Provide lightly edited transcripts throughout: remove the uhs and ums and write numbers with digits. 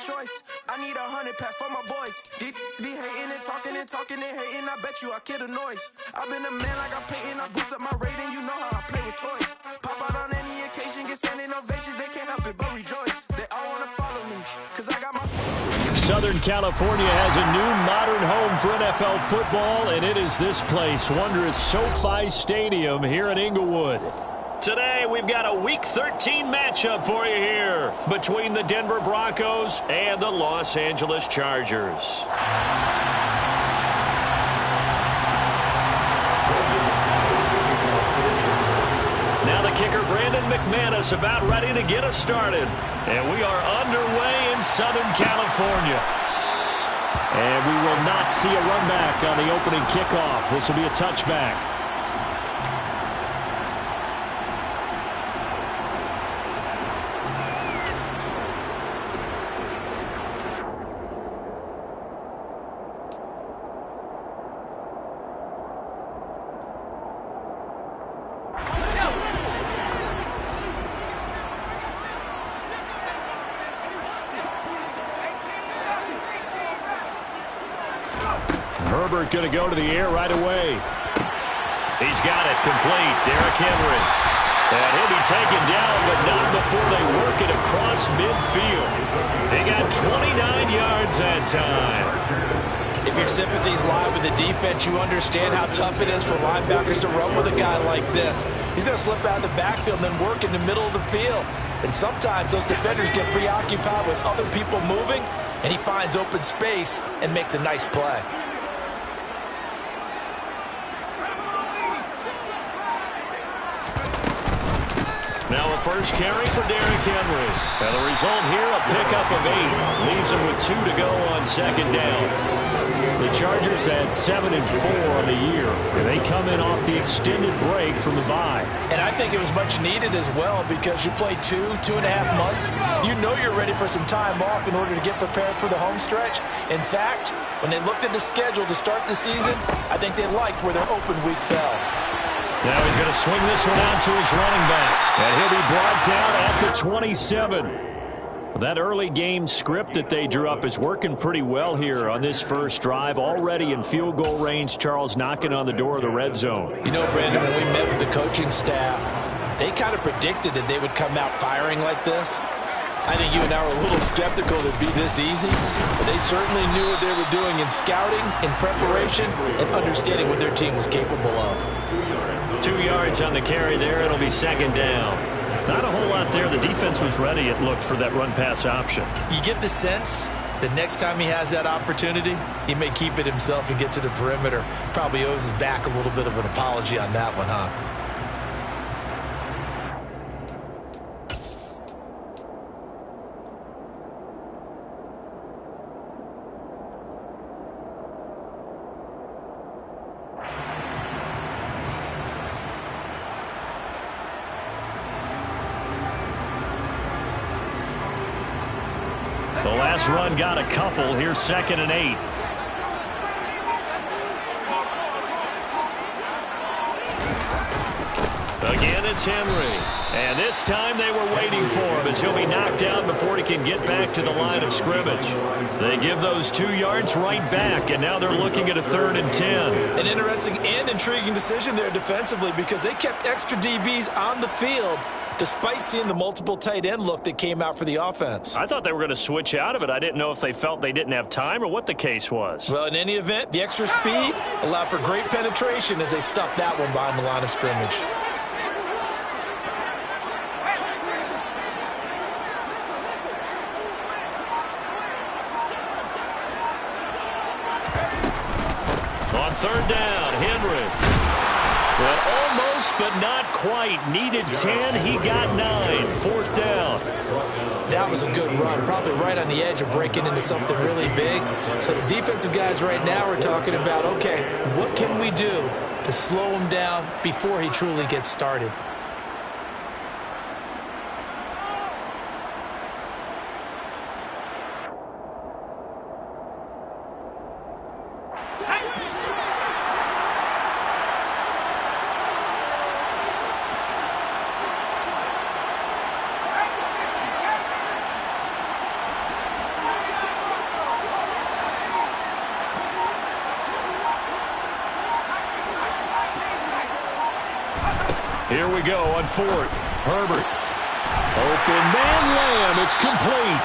choice. I need 100 pack for my boys. Be hating and talking and talking and hating. I bet you I kill the noise. I've been a man like I'm Peyton. I boost up my rating. You know how I play with toys. Pop out on any occasion, get standing ovations. They can't help it but rejoice. They all wanna follow me, cause I got my. Southern California has a new modern home for NFL football, and it is this place, wondrous SoFi Stadium here in Inglewood. Today, we've got a Week 13 matchup for you here between the Denver Broncos and the Los Angeles Chargers. Now the kicker, Brandon McManus, about ready to get us started. And we are underway in Southern California. And we will not see a run back on the opening kickoff. This will be a touchback. Herbert going to go to the air right away. He's got it complete. Derrick Henry. And he'll be taken down, but not before they work it across midfield. They got 29 yards that time. If your sympathies lie with the defense, you understand how tough it is for linebackers to run with a guy like this. He's going to slip out of the backfield and then work in the middle of the field. And sometimes those defenders get preoccupied with other people moving, and he finds open space and makes a nice play. Now a first carry for Derrick Henry. And the result here, a pickup of 8. Leaves him with 2 to go on second down. The Chargers had 7-4 on the year. And they come in off the extended break from the bye. And I think it was much needed as well, because you play 2.5 months. You know you're ready for some time off in order to get prepared for the home stretch. In fact, when they looked at the schedule to start the season, I think they liked where their open week fell. Now he's going to swing this one out to his running back. And he'll be brought down at the 27. That early game script that they drew up is working pretty well here on this first drive. Already in field goal range, Charles knocking on the door of the red zone. You know, Brandon, when we met with the coaching staff, they kind of predicted that they would come out firing like this. I think you and I were a little skeptical that it'd be this easy, but they certainly knew what they were doing in scouting, in preparation, and understanding what their team was capable of. 2 yards on the carry there. It'll be second down. Not a whole lot there. The defense was ready, it looked, for that run-pass option. You get the sense that next time he has that opportunity, he may keep it himself and get to the perimeter. Probably owes his back a little bit of an apology on that one, huh? The last run got a couple. Here's 2nd and 8. Again, it's Henry. And this time they were waiting for him, as he'll be knocked down before he can get back to the line of scrimmage. They give those 2 yards right back, and now they're looking at a 3rd and 10. An interesting and intriguing decision there defensively, because they kept extra DBs on the field despite seeing the multiple tight end look that came out for the offense. I thought they were going to switch out of it. I didn't know if they felt they didn't have time or what the case was. Well, in any event, the extra speed allowed for great penetration as they stuffed that one behind the line of scrimmage. On 3rd down, Henry. Well, almost, but not quite. Needed 10. He got 9. 4th down. That was a good run. Probably right on the edge of breaking into something really big. So the defensive guys right now are talking about, okay, what can we do to slow him down before he truly gets started? Here we go on fourth. Herbert. Open man, Lamb. It's complete.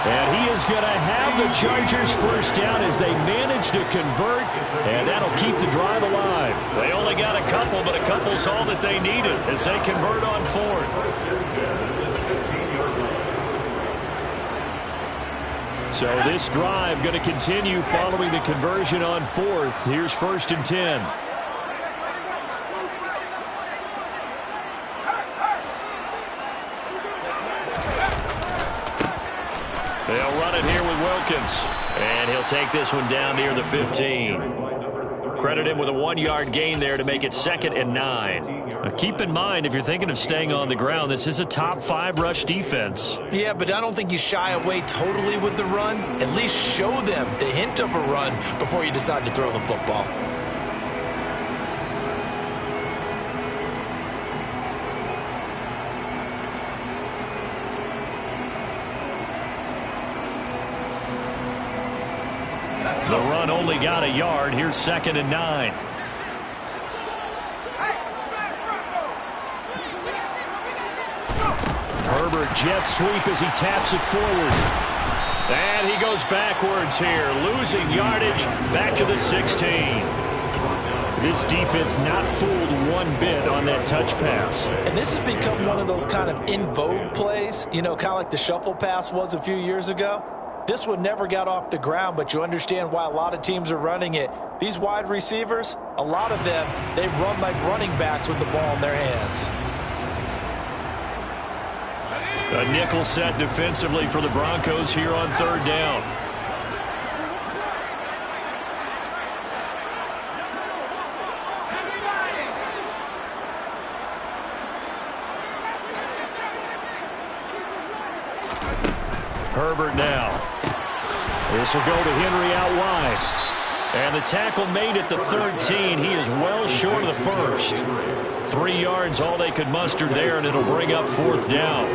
And he is going to have the Chargers first down as they manage to convert, and that'll keep the drive alive. They only got a couple, but a couple's all that they needed as they convert on fourth. So this drive going to continue following the conversion on fourth. Here's 1st and 10. They'll run it here with Wilkins. And he'll take this one down near the 15. Credit him with a 1-yard gain there to make it 2nd and 9. Now keep in mind, if you're thinking of staying on the ground, this is a top 5 rush defense. Yeah, but I don't think you shy away totally with the run. At least show them the hint of a run before you decide to throw the football. The run only got a yard. Here's 2nd and 9. Herbert jet sweep as he taps it forward. And he goes backwards here, losing yardage back to the 16. This defense not fooled one bit on that touch pass. And this has become one of those kind of in vogue plays, you know, kind of like the shuffle pass was a few years ago. This one never got off the ground, but you understand why a lot of teams are running it. These wide receivers, a lot of them, they run like running backs with the ball in their hands. A nickel set defensively for the Broncos here on 3rd down. Herbert now. This will go to Henry out wide. And the tackle made at the 13. He is well short of the first. 3 yards, all they could muster there, and it'll bring up 4th down.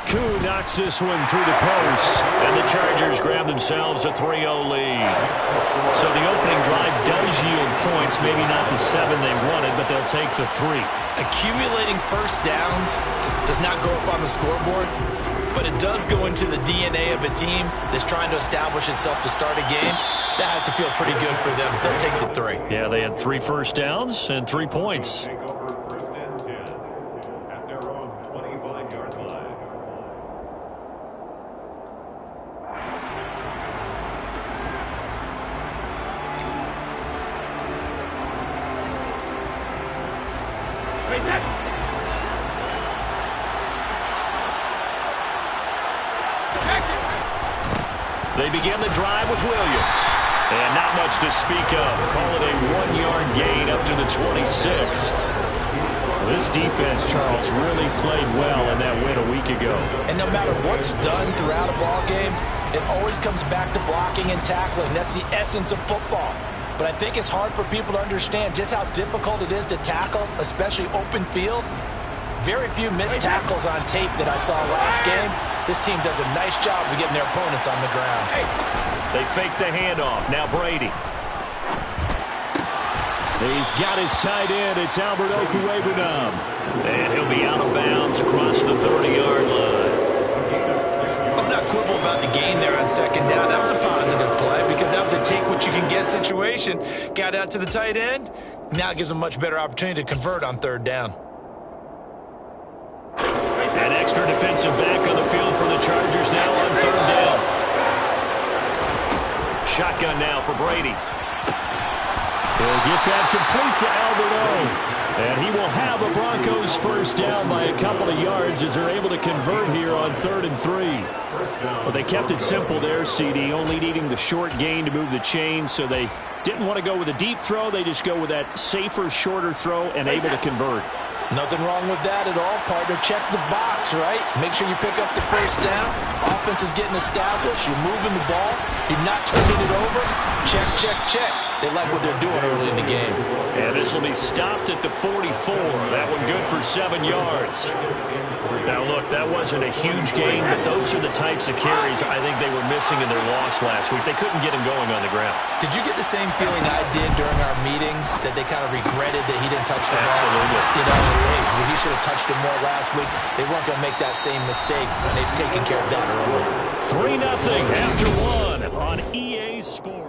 Koo knocks this one through the post, and the Chargers grab themselves a 3-0 lead. So the opening drive does yield points, maybe not the 7 they wanted, but they'll take the 3. Accumulating first downs does not go up on the scoreboard, but it does go into the DNA of a team that's trying to establish itself to start a game. That has to feel pretty good for them. They'll take the 3. Yeah, they had 3 first downs and 3 points. They begin the drive with Williams. And not much to speak of. Call it a 1-yard gain up to the 26. This defense, Charles, really played well in that win a week ago. And no matter what's done throughout a ball game, it always comes back to blocking and tackling. That's the essence of football. But I think it's hard for people to understand just how difficult it is to tackle, especially open field. Very few missed tackles on tape that I saw last game. This team does a nice job of getting their opponents on the ground. They fake the handoff. Now Brady. He's got his tight end. It's Albert Okwuegbunam. And he'll be out of bounds across the 30-yard line. Let's not quibble about the gain there on 2nd down. That was a positive play because that was a take-what-you-can-get situation. Got out to the tight end. Now it gives them a much better opportunity to convert on 3rd down. An extra defensive back on the field for the Chargers now on 3rd down. Shotgun now for Brady. He'll get that complete to Albert O. And he will have a Broncos first down by a couple of yards as they're able to convert here on 3rd and 3. Well, they kept it simple there, CD, only needing the short gain to move the chains, so they didn't want to go with a deep throw. They just go with that safer, shorter throw and able to convert. Nothing wrong with that at all, partner. Check the box, right? Make sure you pick up the first down. Offense is getting established. You're moving the ball. You're not turning it over. Check, check, check. They like what they're doing early in the game. And this will be stopped at the 44. That one good for 7 yards. Now, look, that wasn't a huge gain, but those are the types of carries I think they were missing in their loss last week. They couldn't get him going on the ground. Did you get the same feeling I did during our meetings, that they kind of regretted that he didn't touch the ball? Absolutely. You know, hey, he should have touched it more last week. They weren't going to make that same mistake when they've taken care of that early. 3-0 after 1 on EA Sports.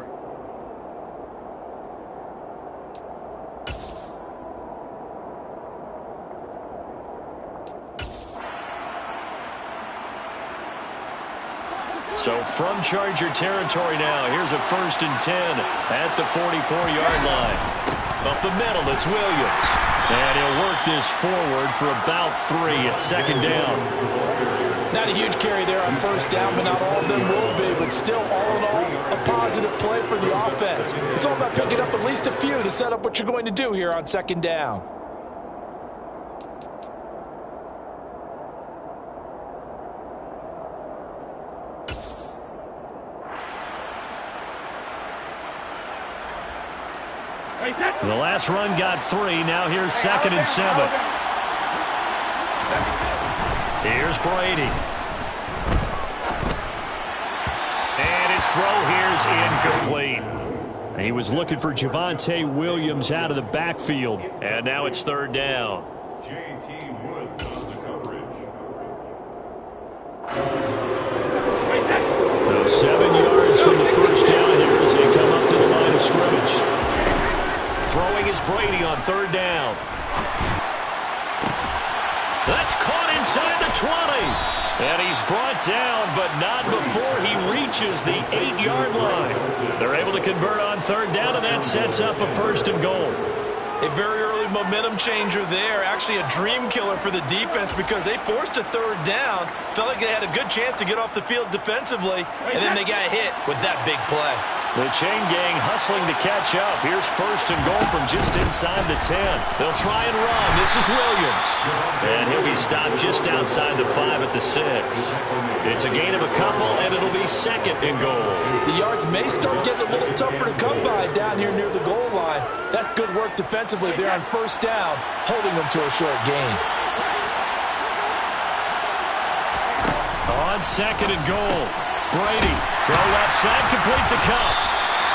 So from Charger territory now, here's a 1st and 10 at the 44-yard line. Up the middle, it's Williams. And he'll work this forward for about 3 at 2nd down. Not a huge carry there on 1st down, but not all of them will be. But still, all in all, a positive play for the offense. It's all about picking up at least a few to set up what you're going to do here on 2nd down. The last run got 3. Now here's 2nd and 7. Here's Brady. And his throw here's incomplete. He was looking for Javonte Williams out of the backfield. And now it's 3rd down. J.T. Woods on the coverage. So 7 yards from the 1st down here as they come up to the line of scrimmage. Throwing is Brady on 3rd down. That's caught inside the 20. And he's brought down, but not before he reaches the 8-yard line. They're able to convert on 3rd down, and that sets up a 1st and goal. A very early momentum changer there. Actually a dream killer for the defense because they forced a 3rd down. Felt like they had a good chance to get off the field defensively, and then they got hit with that big play. The chain gang hustling to catch up. Here's 1st and goal from just inside the 10. They'll try and run. This is Williams. And he'll be stopped just outside the 5 at the 6. It's a gain of a couple, and it'll be 2nd and goal. The yards may start getting a little tougher to come by down here near the goal line. That's good work defensively there on 1st down, holding them to a short gain. On 2nd and goal, Brady, throw left side, complete to Kupp.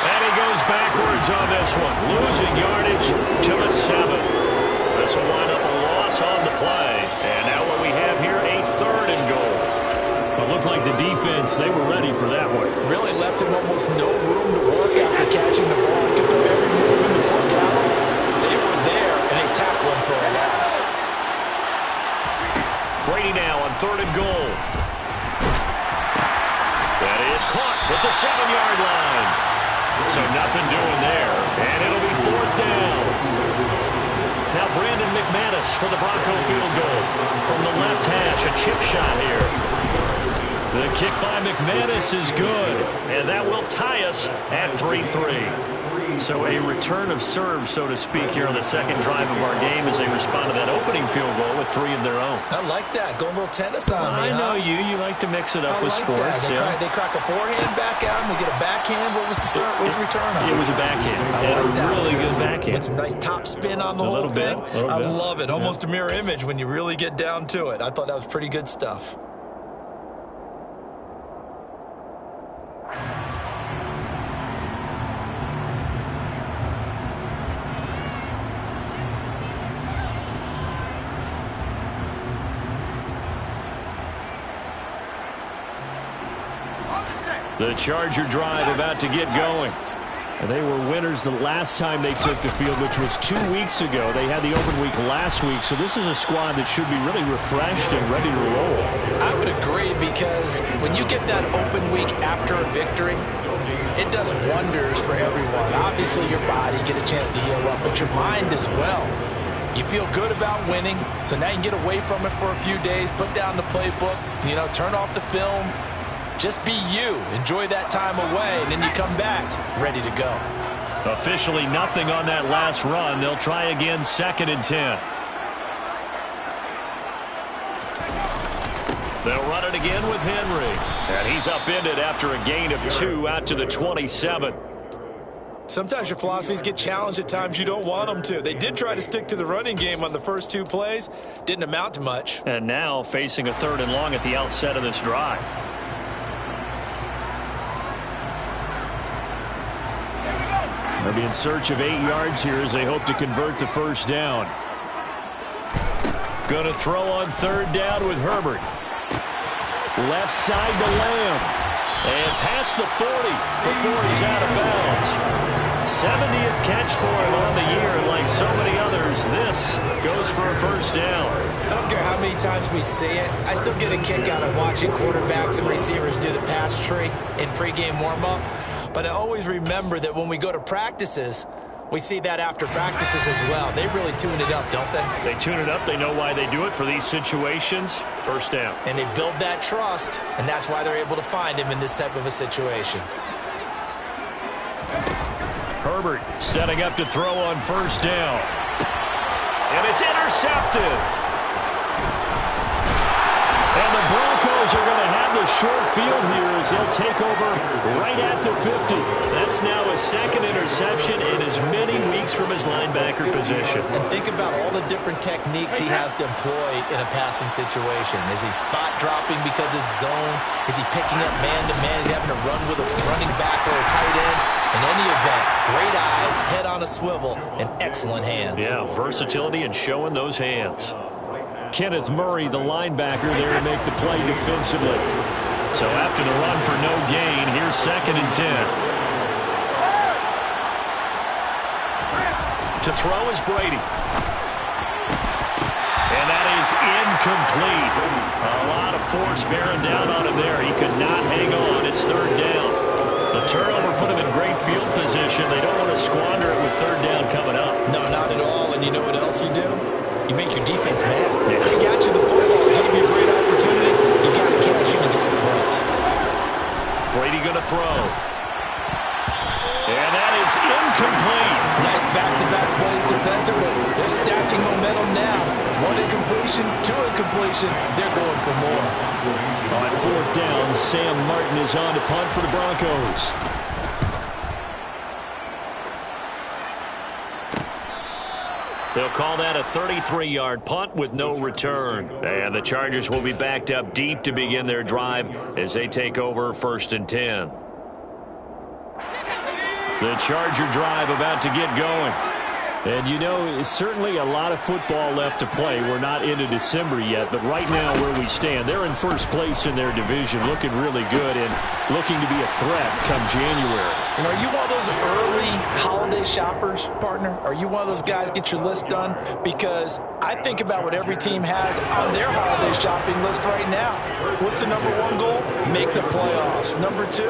And he goes backwards on this one, losing yardage to the 7. This will wind up a loss on the play. And now what we have here, a 3rd and goal. It looked like the defense, they were ready for that one. Really left him almost no room to work after catching the ball. He could throw every move in the book out. They were there, and they tackled him for a loss. Brady now on 3rd and goal. That is caught at the 7-yard line. So nothing doing there. And it'll be 4th down. Now Brandon McManus for the Bronco field goal. From the left hash, a chip shot here. The kick by McManus is good. And that will tie us at 3-3. So a return of serve, so to speak, here on the 2nd drive of our game as they respond to that opening field goal with 3 of their own. I like that. Go a little tennis on me, I know you. You like to mix it up with like sports. That. They crack a forehand back at him. They get a backhand. What was the return on? It was a backhand. And a really good backhand. With some nice top spin on the whole thing. I love it. Almost a mirror image when you really get down to it. I thought that was pretty good stuff. The Charger drive about to get going. And they were winners the last time they took the field, which was 2 weeks ago. They had the open week last week, so this is a squad that should be really refreshed and ready to roll. I would agree, because when you get that open week after a victory, it does wonders for everyone. Obviously, your body, get a chance to heal up, but your mind as well. You feel good about winning, so now you can get away from it for a few days, put down the playbook, turn off the film. Just be you. Enjoy that time away, and then you come back ready to go. Officially nothing on that last run. They'll try again, 2nd and 10. They'll run it again with Henry. And he's upended after a gain of 2 out to the 27. Sometimes your philosophies get challenged at times you don't want them to. They did try to stick to the running game on the first 2 plays. Didn't amount to much. And now facing a 3rd and long at the outset of this drive. They'll be in search of 8 yards here as they hope to convert the first down. Going to throw on 3rd down with Herbert. Left side to Lamb. And past the 40 before he's out of bounds. 70th catch for him on the year, and like so many others, this goes for a first down. I don't care how many times we see it. I still get a kick out of watching quarterbacks and receivers do the pass tree in pregame warm-up. But I always remember that when we go to practices, we see that after practices as well. They really tune it up, don't they? They tune it up. They know why they do it for these situations. First down. And they build that trust, and that's why they're able to find him in this type of a situation. Herbert setting up to throw on first down. And it's intercepted. And the Broncos are going to have the short field here as they'll take over right at the 50. That's now his 2nd interception in as many weeks from his linebacker position. And think about all the different techniques he has to employ in a passing situation. Is he spot dropping because it's zone? Is he picking up man-to-man? Is he having to run with a running back or a tight end? In any event, great eyes, head on a swivel, and excellent hands. Yeah, versatility and showing those hands. Kenneth Murray, the linebacker, there to make the play defensively. So after the run for no gain, here's 2nd and 10. To throw is Brady. And that is incomplete. A lot of force bearing down on him there. He could not hang on. It's 3rd down. The turnover put him in great field position. They don't want to squander it with 3rd down coming up. No, not at all. And you know what else you do? You make your defense mad. Yeah. They got you the football, gave you a great opportunity. You got to cash in and get some points. Brady going to throw. And that is incomplete. Nice back-to-back plays defensively. They're stacking momentum now. 1 incompletion, 2 incompletion. They're going for more. On 4th down, Sam Martin is on to punt for the Broncos. They'll call that a 33-yard punt with no return. And the Chargers will be backed up deep to begin their drive as they take over 1st and 10. The Charger drive about to get going. And, you know, certainly a lot of football left to play. We're not into December yet, but right now where we stand, they're in first place in their division, looking really good and looking to be a threat come January. And are you one of those early holiday shoppers, partner? Are you one of those guys get your list done? Because I think about what every team has on their holiday shopping list right now. What's the number 1 goal? Make the playoffs. Number 2,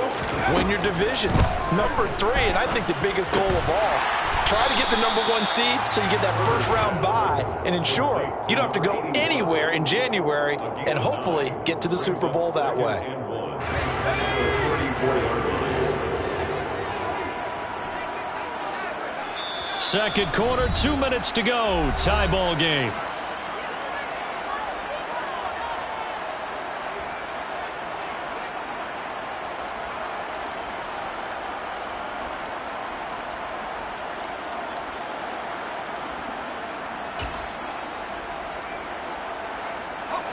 win your division. Number 3, and I think the biggest goal of all, try to get the number 1 seed so you get that first-round bye and ensure you don't have to go anywhere in January and hopefully get to the Super Bowl that way. Second quarter, 2 minutes to go. Tie ball game.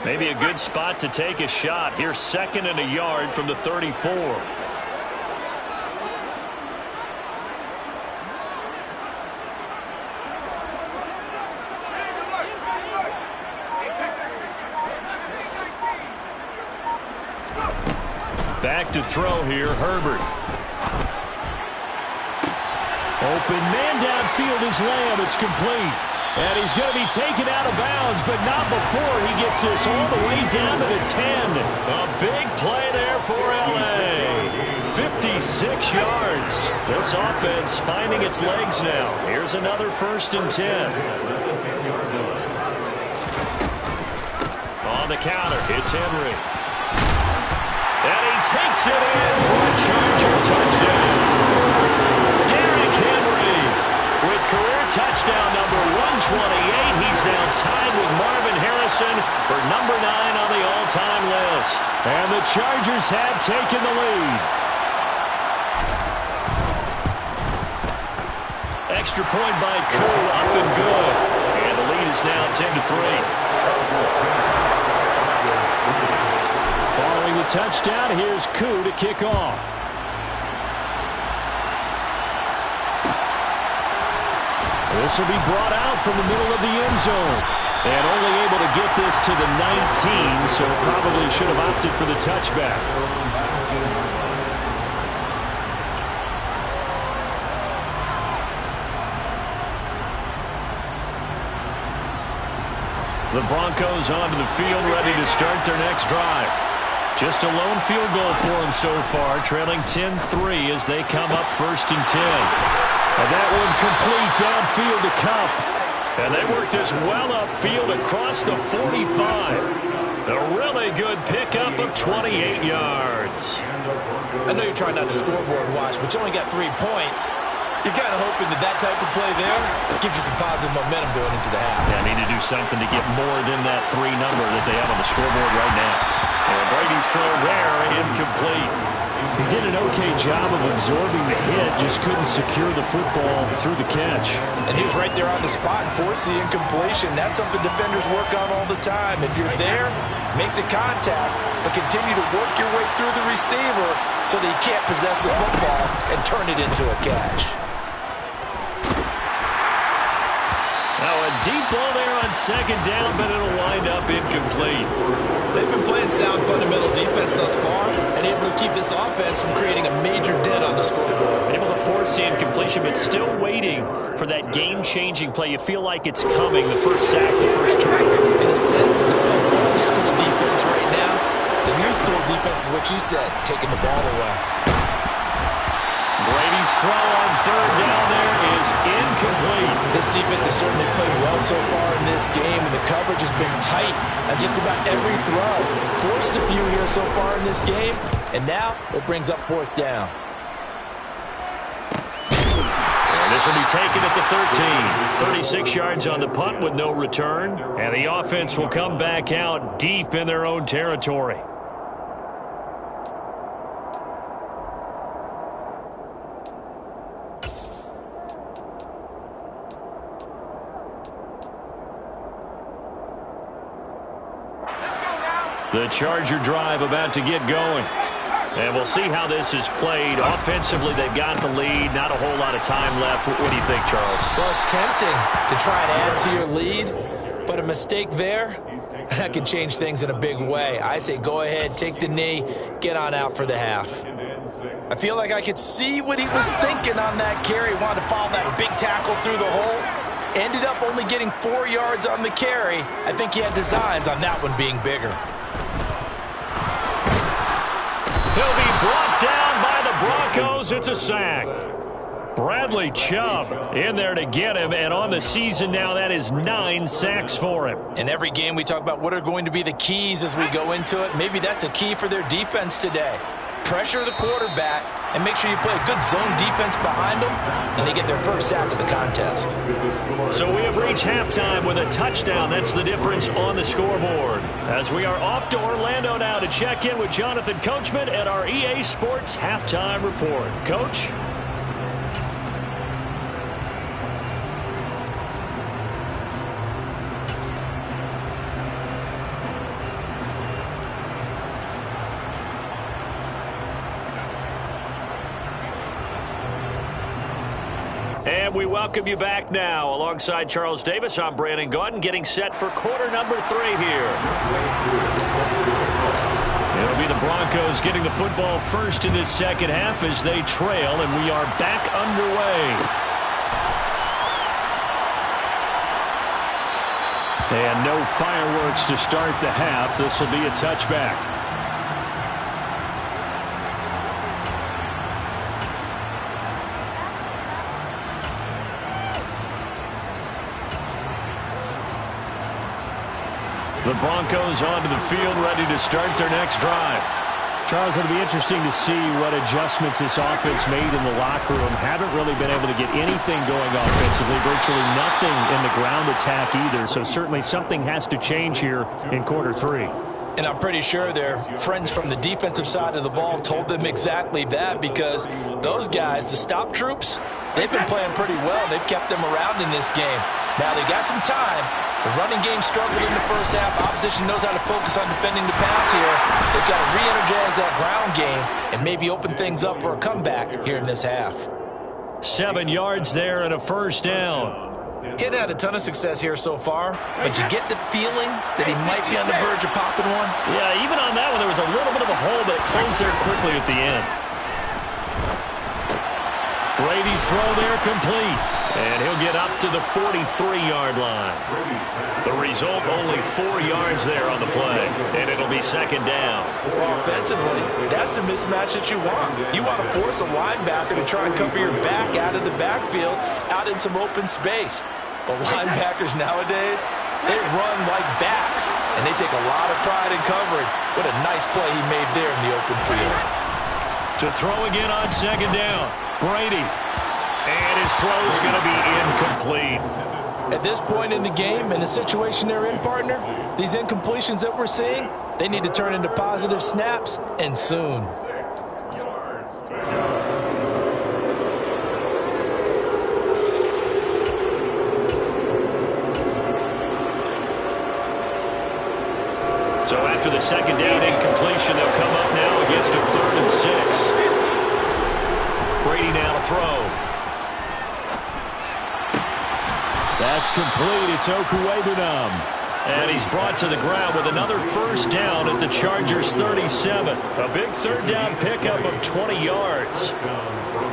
Maybe a good spot to take a shot. Here's 2nd and a yard from the 34. Back to throw here, Herbert. Open man downfield is Lamb. It's complete. And he's going to be taken out of bounds, but not before he gets this all the way down to the 10. A big play there for L.A. 56 yards. This offense finding its legs now. Here's another 1st and 10. On the counter, it's Henry. And he takes it in for a Charger touchdown. Derrick Henry with career touchdown number 128. He's now tied with Marvin Harrison for number 9 on the all-time list. And the Chargers have taken the lead. extra point by Koo, up and good. And the lead is now 10-3. Following the touchdown, here's Koo to kick off. This will be brought out from the middle of the end zone. And only able to get this to the 19, so probably should have opted for the touchback. The Broncos onto the field, ready to start their next drive. Just a lone field goal for them so far, trailing 10-3 as they come up 1st and 10. And that one complete downfield to Kupp. And they work this well upfield across the 45. A really good pickup of 28 yards. I know you're trying not to scoreboard watch, but you only got 3 points. You're kind of hoping that type of play there gives you some positive momentum going into the half. Yeah, need to do something to get more than that 3 number that they have on the scoreboard right now. And Brady's throw there, incomplete. He did an okay job of absorbing the hit, just couldn't secure the football through the catch. And he was right there on the spot and forced the incompletion. That's something defenders work on all the time. If you're there, make the contact, but continue to work your way through the receiver so that he can't possess the football and turn it into a catch. Now a deep ball there on 2nd down, but it'll wind up incomplete. They've been playing sound fundamental defense thus far and able to keep this offense from creating a major dent on the scoreboard. Able to force the incompletion, but still waiting for that game-changing play. You feel like it's coming, the first sack, the first turnover. In a sense, to play old school defense right now, the new school defense is what you said, taking the ball away. Brady's throw on 3rd down there is incomplete. This defense has certainly played well so far in this game, and the coverage has been tight on just about every throw. Forced a few here so far in this game, and now it brings up 4th down. And this will be taken at the 13. 36 yards on the punt with no return, and the offense will come back out deep in their own territory. The Charger drive about to get going. And we'll see how this is played. Offensively, they've got the lead. Not a whole lot of time left. What do you think, Charles? Well, it's tempting to try and add to your lead, but a mistake there, that can change things in a big way. I say go ahead, take the knee, get on out for the half. I feel like I could see what he was thinking on that carry. Wanted to follow that big tackle through the hole. Ended up only getting 4 yards on the carry. I think he had designs on that one being bigger. He'll be brought down by the Broncos. It's a sack. Bradley Chubb in there to get him, and on the season now, that is 9 sacks for him. In every game, we talk about what are going to be the keys as we go into it. Maybe that's a key for their defense today. Pressure the quarterback and make sure you play a good zone defense behind them, and they get their first sack of the contest. So we have reached halftime with a touchdown. That's the difference on the scoreboard. As we are off to Orlando now to check in with Jonathan Coachman at our EA Sports Halftime Report. Coach? And we welcome you back now. Alongside Charles Davis, I'm Brandon Gaudin, getting set for quarter number 3 here. It'll be the Broncos getting the football first in this second half as they trail, and we are back underway. And no fireworks to start the half. This will be a touchback. The Broncos onto the field, ready to start their next drive. Charles, it'll be interesting to see what adjustments this offense made in the locker room. Haven't really been able to get anything going offensively, virtually nothing in the ground attack either. So certainly something has to change here in quarter 3. And I'm pretty sure their friends from the defensive side of the ball told them exactly that, because those guys, the stop troops, they've been playing pretty well. They've kept them around in this game. Now, they got some time. The running game struggled in the first half. Opposition knows how to focus on defending the pass here. They've got to re-energize that ground game and maybe open things up for a comeback here in this half. 7 yards there and a first down. He hadn't had a ton of success here so far, but you get the feeling that he might be on the verge of popping one. Yeah, even on that one, there was a little bit of a hole, but it closed there quickly at the end. Brady's throw there complete, and he'll get up to the 43-yard line. The result, only 4 yards there on the play, and it'll be second down. Well, offensively, that's the mismatch that you want. You want to force a linebacker to try and cover your back out of the backfield, out in some open space. But linebackers nowadays, they run like backs, and they take a lot of pride in covering. What a nice play he made there in the open field. To throw again on second down, Brady. And his throw's going to be incomplete. At this point in the game, in the situation they're in, partner, these incompletions that we're seeing, they need to turn into positive snaps, and soon. So after the second down incompletion, they'll come up now against a 3rd and 6. Brady now to throw. That's complete. It's Okuwebunam. And he's brought to the ground with another first down at the Chargers' 37. A big third down pickup of 20 yards.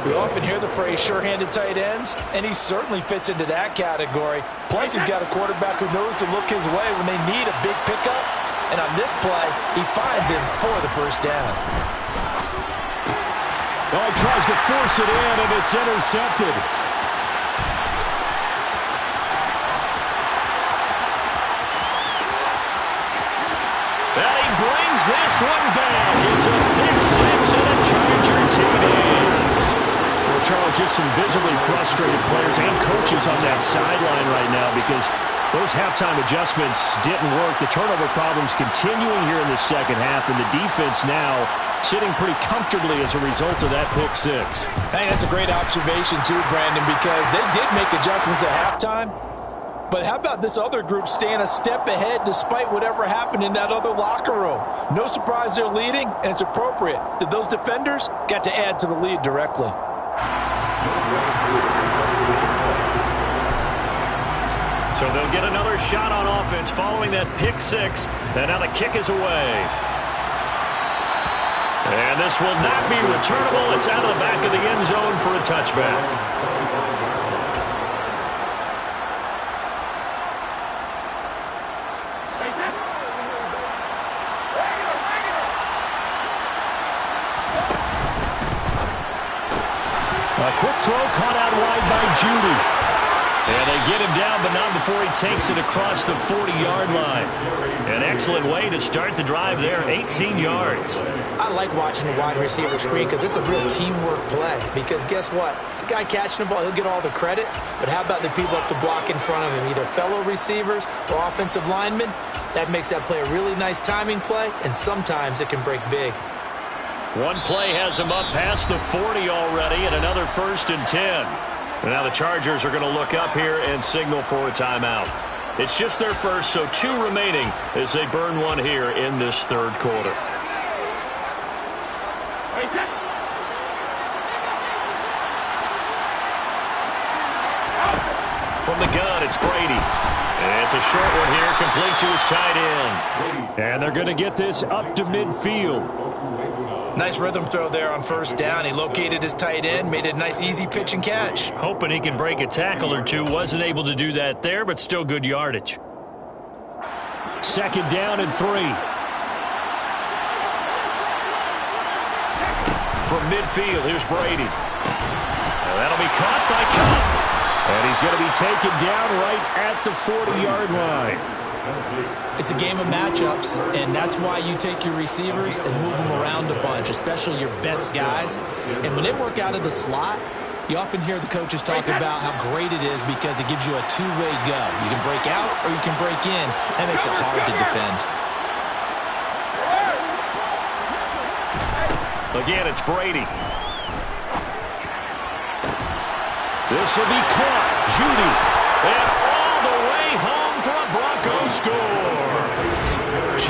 We often hear the phrase sure-handed tight ends, and he certainly fits into that category. Plus, he's got a quarterback who knows to look his way when they need a big pickup. And on this play, he finds him for the first down. Oh, he tries to force it in, and it's intercepted. And he brings this one back. It's a pick 6 and a Charger TD. Well, Charles, just some visibly frustrated players and coaches on that sideline right now because those halftime adjustments didn't work. The turnover problems continuing here in the second half, and the defense now sitting pretty comfortably as a result of that pick 6. Hey, that's a great observation too, Brandon, because they did make adjustments at halftime. But how about this other group staying a step ahead despite whatever happened in that other locker room? No surprise they're leading, and it's appropriate that those defenders got to add to the lead directly. So they'll get another shot on offense following that pick 6, and now the kick is away. And this will not be returnable. It's out of the back of the end zone for a touchback. A quick throw caught out wide by Judy. And they get him down, but not before he takes it across the 40-yard line. An excellent way to start the drive there, 18 yards. I like watching the wide receiver screen because it's a real teamwork play. Because guess what? The guy catching the ball, he'll get all the credit. But how about the people up to block in front of him, either fellow receivers or offensive linemen? That makes that play a really nice timing play, and sometimes it can break big. One play has him up past the 40 already, and another 1st and 10. And now the Chargers are going to look up here and signal for a timeout. It's just their first, so 2 remaining as they burn one here in this third quarter. From the gun, it's Brady. And it's a short one here, complete to his tight end. And they're going to get this up to midfield. Nice rhythm throw there on first down. He located his tight end, made it a nice, easy pitch and catch. Hoping he can break a tackle or two. Wasn't able to do that there, but still good yardage. Second down and 3. From midfield, here's Brady. Now that'll be caught by Kupp. And he's going to be taken down right at the 40-yard line. It's a game of matchups, and that's why you take your receivers and move them around a bunch, especially your best guys. And when they work out of the slot, you often hear the coaches talk about how great it is because it gives you a two-way go. You can break out or you can break in. That makes it hard to defend. Again, it's Brady. This will be caught. Judy. And all the way home for a Broncos score.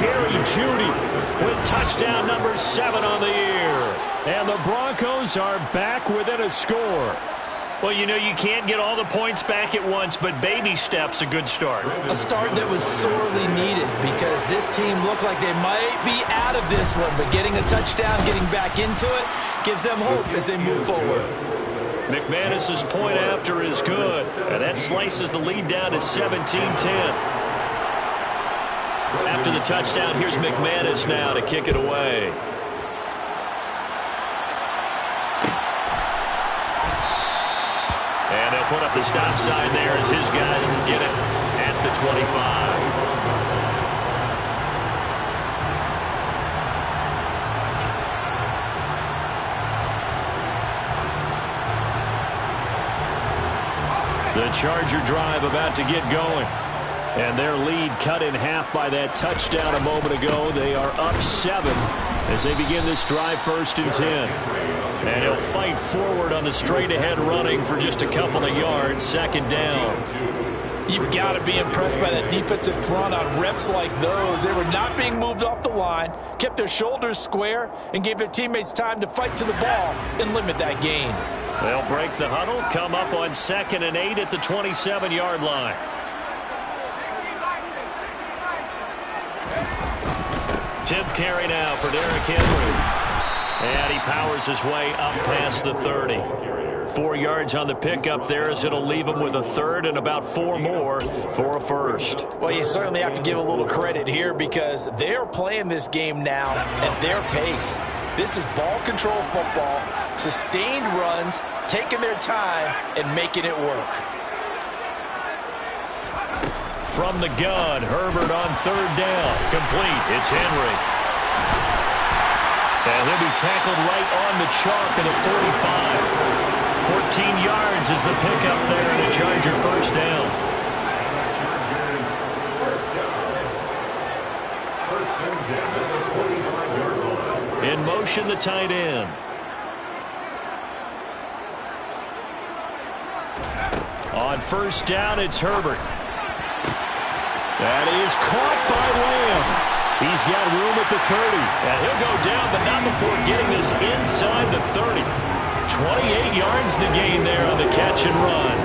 Jerry Judy with touchdown number 7 on the year. And the Broncos are back within a score. Well, you know, you can't get all the points back at once, but baby steps, a good start. A start that was sorely needed because this team looked like they might be out of this one, but getting a touchdown, getting back into it, gives them hope as they move forward. McManus's point after is good, and that slices the lead down to 17-10. After the touchdown, here's McManus now to kick it away. And they'll put up the stop sign there as his guys will get it at the 25. The Charger drive about to get going. And their lead cut in half by that touchdown a moment ago. They are up 7 as they begin this drive 1st and 10. And he'll fight forward on the straight-ahead running for just a couple of yards. 2nd down. You've got to be impressed by that defensive front on reps like those. They were not being moved off the line, kept their shoulders square, and gave their teammates time to fight to the ball and limit that gain. They'll break the huddle, come up on 2nd and 8 at the 27-yard line. Tenth carry now for Derrick Henry. And he powers his way up past the 30. 4 yards on the pickup there as it'll leave him with a 3rd and about 4 more for a 1st. Well, you certainly have to give a little credit here because they're playing this game now at their pace. This is ball control football, sustained runs, taking their time and making it work. From the gun, Herbert on 3rd down. Complete. It's Henry. And he'll be tackled right on the chalk of the 45. 14 yards is the pickup there and a Charger 1st down. In motion, the tight end. On 1st down, it's Herbert. That is caught by Lamb. He's got room at the 30. And he'll go down, but not before getting this inside the 30. 28 yards the gain there on the catch and run.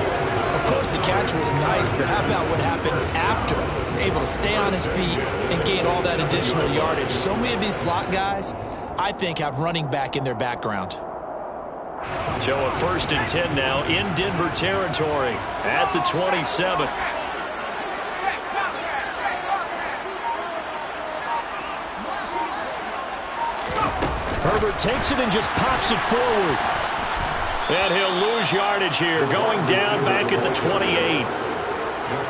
Of course, the catch was nice, but how about what happened after? Able to stay on his feet and gain all that additional yardage. So many of these slot guys, I think, have running back in their background. So a 1st and 10 now in Denver territory at the 27. Herbert takes it and just pops it forward. And he'll lose yardage here, going down back at the 28.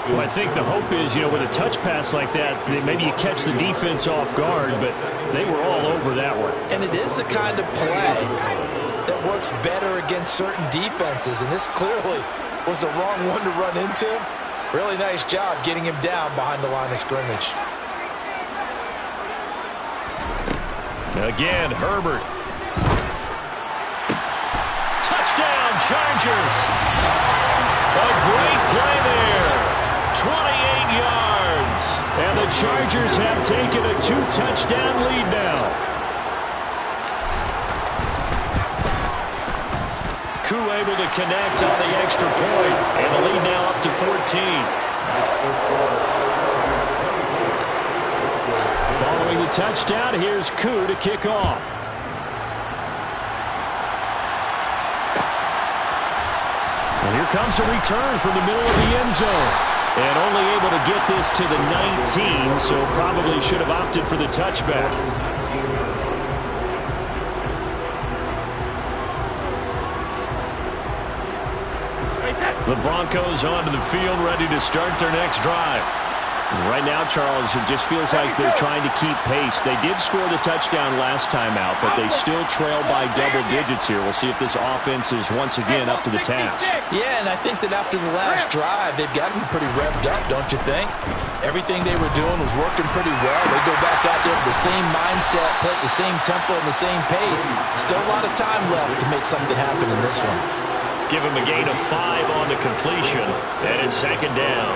Well, I think the hope is, you know, with a touch pass like that, maybe you catch the defense off guard, but they were all over that one. And it is the kind of play that works better against certain defenses, and this clearly was the wrong one to run into. Really nice job getting him down behind the line of scrimmage. Again, Herbert. Touchdown, Chargers. A great play there. 28 yards. And the Chargers have taken a 2-touchdown lead now. Koo able to connect on the extra point. And the lead now up to 14. Following the touchdown, here's Koo to kick off. And here comes a return from the middle of the end zone. And only able to get this to the 19, so probably should have opted for the touchback. The Broncos onto the field, ready to start their next drive. Right now, Charles, it just feels like they're trying to keep pace. They did score the touchdown last time out, but they still trail by double digits here. We'll see if this offense is once again up to the task. Yeah, and I think that after the last drive, they've got to be pretty revved up, don't you think? Everything they were doing was working pretty well. They go back out there with the same mindset, play at the same tempo and the same pace. Still a lot of time left to make something happen in this one. Give him a gain of 5 on the completion, and it's second down.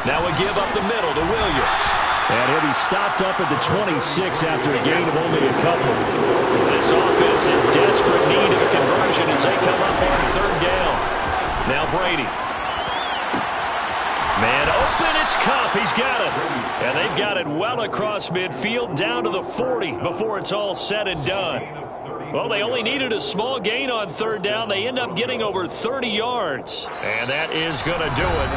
Now a give up the middle to Williams. And he'll be stopped up at the 26 after a gain of only a couple. This offense in desperate need of a conversion as they come up on third down. Now Brady. Man open, it's Kupp. He's got it. And they've got it well across midfield down to the 40 before it's all said and done. Well, they only needed a small gain on third down. They end up getting over 30 yards. And that is going to do it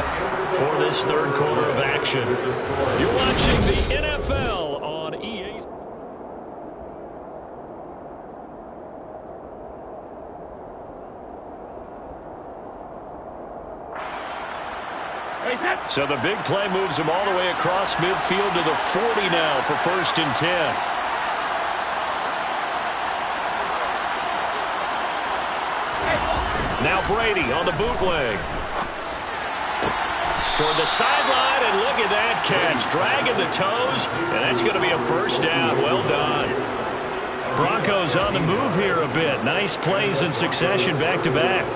for this third quarter of action. You're watching the NFL on EA. So the big play moves them all the way across midfield to the 40 now for 1st and 10. Now Brady on the bootleg. Toward the sideline, and look at that catch. Dragging the toes, and that's going to be a first down. Well done. Broncos on the move here a bit. Nice plays in succession back-to-back.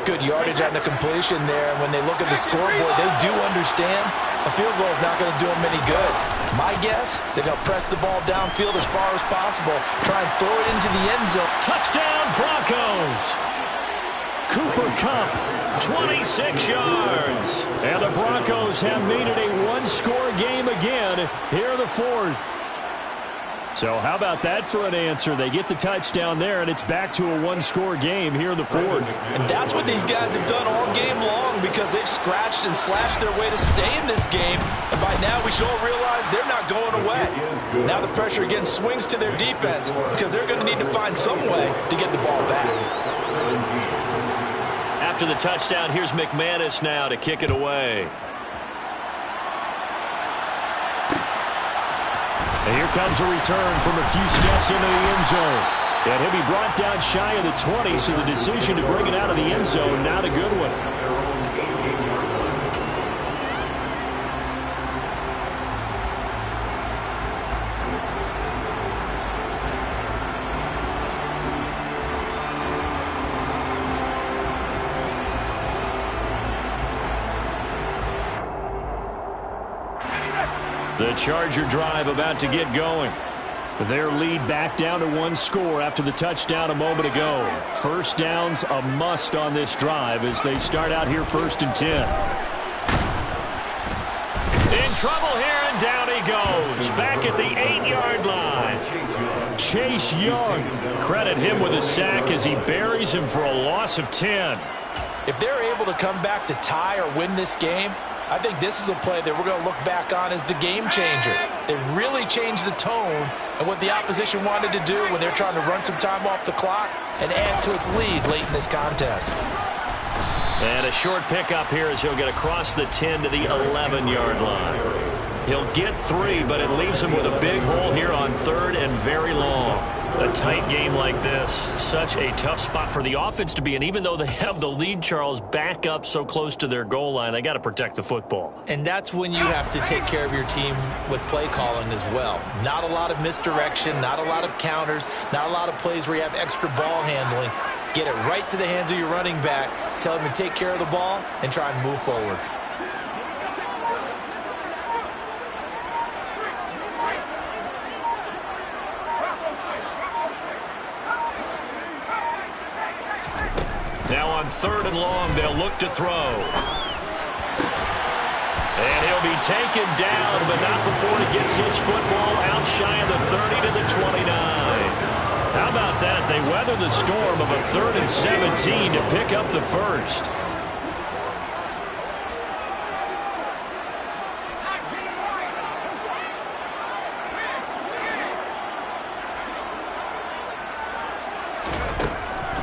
Good yardage on the completion there. And when they look at the scoreboard, they do understand a field goal is not going to do them any good. My guess, they're going to press the ball downfield as far as possible, try and throw it into the end zone. Touchdown, Broncos! Cooper Kupp, 26 yards. And the Broncos have made it a one-score game again here in the fourth. So how about that for an answer? They get the touchdown there, and it's back to a one-score game here in the fourth. And that's what these guys have done all game long because they've scratched and slashed their way to stay in this game. And by now, we should all realize they're not going away. Now the pressure again swings to their defense because they're going to need to find some way to get the ball back. After the touchdown, here's McManus now to kick it away. And here comes a return from a few steps into the end zone. And he'll be brought down shy of the 20, so the decision to bring it out of the end zone, not a good one. The Charger drive about to get going. Their lead back down to one score after the touchdown a moment ago. First down's a must on this drive as they start out here 1st and 10. In trouble here, and down he goes. Back at the 8-yard line. Chase Young. Credit him with a sack as he buries him for a loss of 10. If they're able to come back to tie or win this game, I think this is a play that we're going to look back on as the game changer. They really changed the tone of what the opposition wanted to do when they're trying to run some time off the clock and add to its lead late in this contest. And a short pickup here as he'll get across the 10 to the 11-yard line. He'll get 3, but it leaves him with a big hole here on 3rd and very long. A tight game like this, such a tough spot for the offense to be in. Even though they have the lead, Charles, back up so close to their goal line, they got to protect the football. And that's when you have to take care of your team with play calling as well. Not a lot of misdirection, not a lot of counters, not a lot of plays where you have extra ball handling. Get it right to the hands of your running back, tell him to take care of the ball, and try and move forward. Now on 3rd and long, they'll look to throw. And he'll be taken down, but not before he gets his football out shy of the 30 to the 29. How about that? They weather the storm of a 3rd and 17 to pick up the first.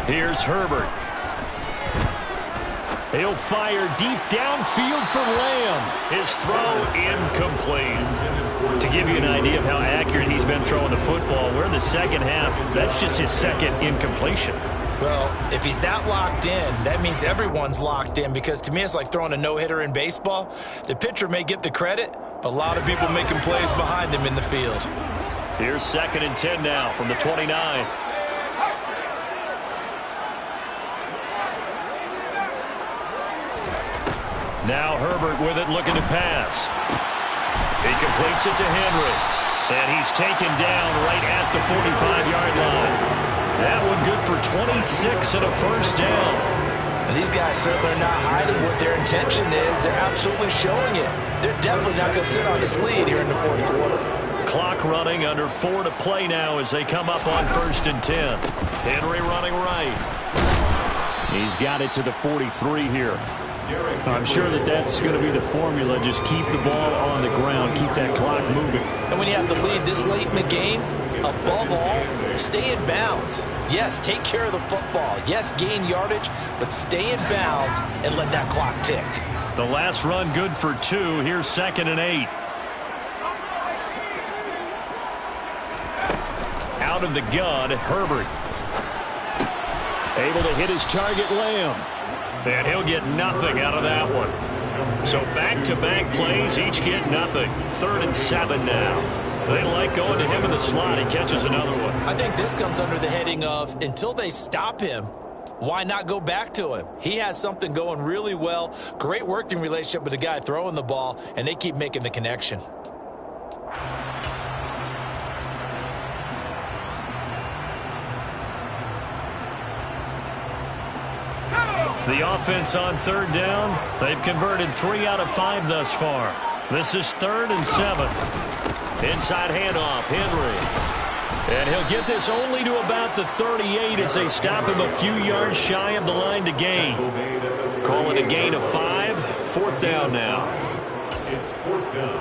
Here's Herbert. He'll fire deep downfield for Lamb. His throw incomplete. To give you an idea of how accurate he's been throwing the football, we're in the second half. That's just his second incompletion. Well, if he's that locked in, that means everyone's locked in, because to me it's like throwing a no-hitter in baseball. The pitcher may get the credit, but a lot of people making plays behind him in the field. Here's 2nd and 10 now from the 29. Now Herbert with it, looking to pass. He completes it to Henry. And he's taken down right at the 45-yard line. That one good for 26 and a first down. And these guys certainly are not hiding what their intention is. They're absolutely showing it. They're definitely not going to sit on this lead here in the fourth quarter. Clock running, under 4 to play now as they come up on 1st and 10. Henry running right. He's got it to the 43 here. I'm sure that's going to be the formula. Just keep the ball on the ground. Keep that clock moving. And when you have the lead this late in the game, above all, stay in bounds. Yes, take care of the football. Yes, gain yardage, but stay in bounds and let that clock tick. The last run good for 2. Here's 2nd and 8. Out of the gun, Herbert. Able to hit his target, Lamb. And he'll get nothing out of that one. So back-to-back plays, each get nothing. 3rd and 7 now. They like going to him in the slot. He catches another one. I think this comes under the heading of, until they stop him, why not go back to him? He has something going really well. Great working relationship with the guy throwing the ball, and they keep making the connection. The offense on 3rd down. They've converted 3 out of 5 thus far. This is 3rd and 7. Inside handoff, Henry. And he'll get this only to about the 38 as they stop him a few yards shy of the line to gain. Call it a gain of 5. 4th down now. It's 4th down.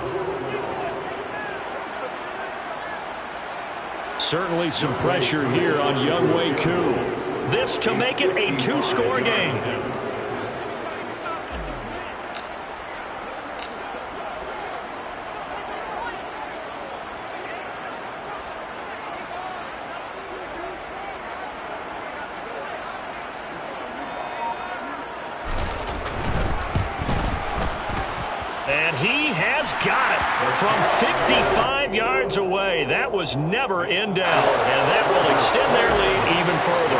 Certainly some pressure here on Younghoe Koo. This to make it a 2-score game. And he has got it from 55 yards away. That was never in doubt, and that will extend their lead even further.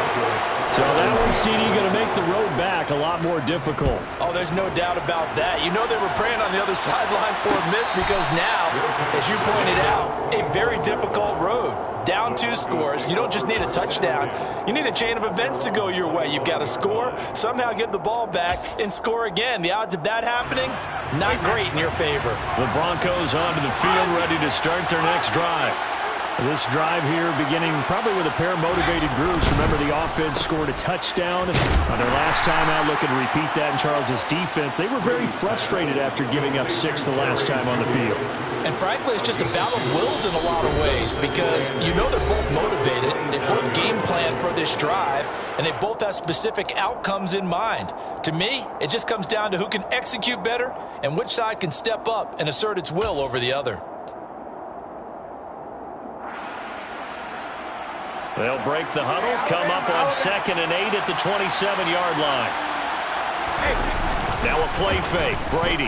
So that one, CD, going to make the road back a lot more difficult. Oh, there's no doubt about that. You know they were praying on the other sideline for a miss, because now, as you pointed out, a very difficult road. Down 2 scores. You don't just need a touchdown. You need a chain of events to go your way. You've got to score, somehow get the ball back, and score again. The odds of that happening, not great in your favor. The Broncos onto the field, ready to start their next drive. This drive here beginning probably with a pair of motivated groups. Remember, the offense scored a touchdown on their last time out. Looking to repeat that in Charles' defense. They were very frustrated after giving up 6 the last time on the field. And frankly, it's just a battle of wills in a lot of ways, because you know they're both motivated. They both game plan for this drive, and they both have specific outcomes in mind. To me, it just comes down to who can execute better and which side can step up and assert its will over the other. They'll break the huddle, come up on 2nd and 8 at the 27-yard line. Now a play fake, Brady.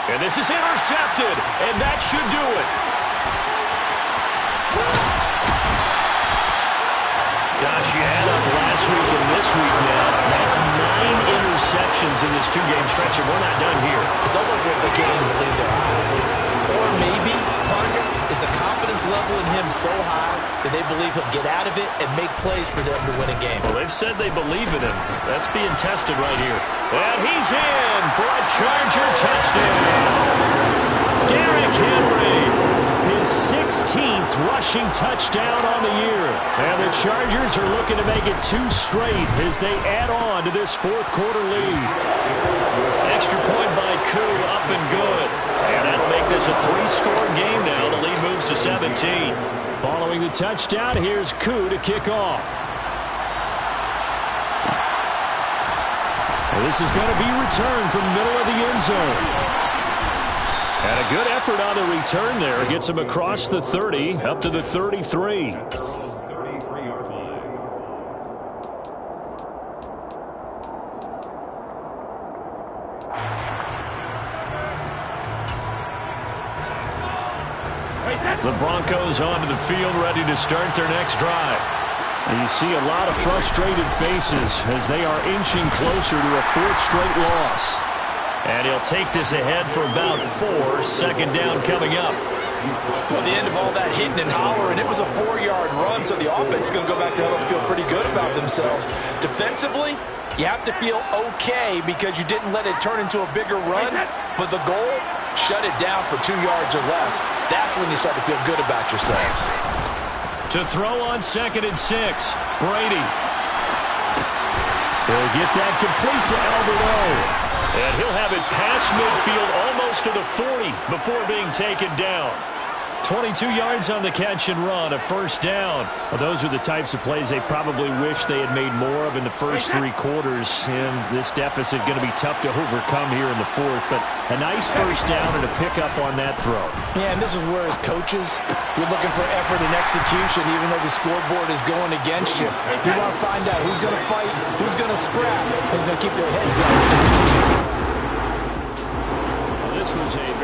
And this is intercepted, and that should do it. Gosh, you had up last week and this week now. That's 9 interceptions in this 2-game stretch, and we're not done here. It's almost like the game will leave their eyes. Or maybe, partner, is the confidence level in him so high that they believe he'll get out of it and make plays for them to win a game. Well, they've said they believe in him. That's being tested right here. And he's in for a Charger touchdown. Derrick Henry, his 16th rushing touchdown on the year. And the Chargers are looking to make it 2 straight as they add on to this 4th quarter lead. Extra point by Koo, up and good. And that'll make this a 3-score game now. The lead moves to 17. Following the touchdown, here's Koo to kick off. This is going to be returned from middle of the end zone. And a good effort on the return there. Gets him across the 30, up to the 33. The Broncos onto the field, ready to start their next drive. And you see a lot of frustrated faces as they are inching closer to a fourth straight loss. And he'll take this ahead for about 4. Second down coming up. Well, the end of all that hitting and hollering, it was a 4-yard run, so the offense is going to go back to hell and feel pretty good about themselves. Defensively, you have to feel okay because you didn't let it turn into a bigger run, but the goal, shut it down for 2 yards or less. That's when you start to feel good about yourselves. To throw on 2nd and 6, Brady. He'll get that complete to Alberto. And he'll have it past midfield, almost to the 40, before being taken down. 22 yards on the catch and run, a first down. Well, those are the types of plays they probably wish they had made more of in the first 3 quarters. And this deficit going to be tough to overcome here in the 4th. But a nice first down and a pickup on that throw. Yeah, and this is where, as coaches, you're looking for effort and execution, even though the scoreboard is going against you. You want to find out who's going to fight, who's going to scrap, who's going to keep their heads up. Well, this was a very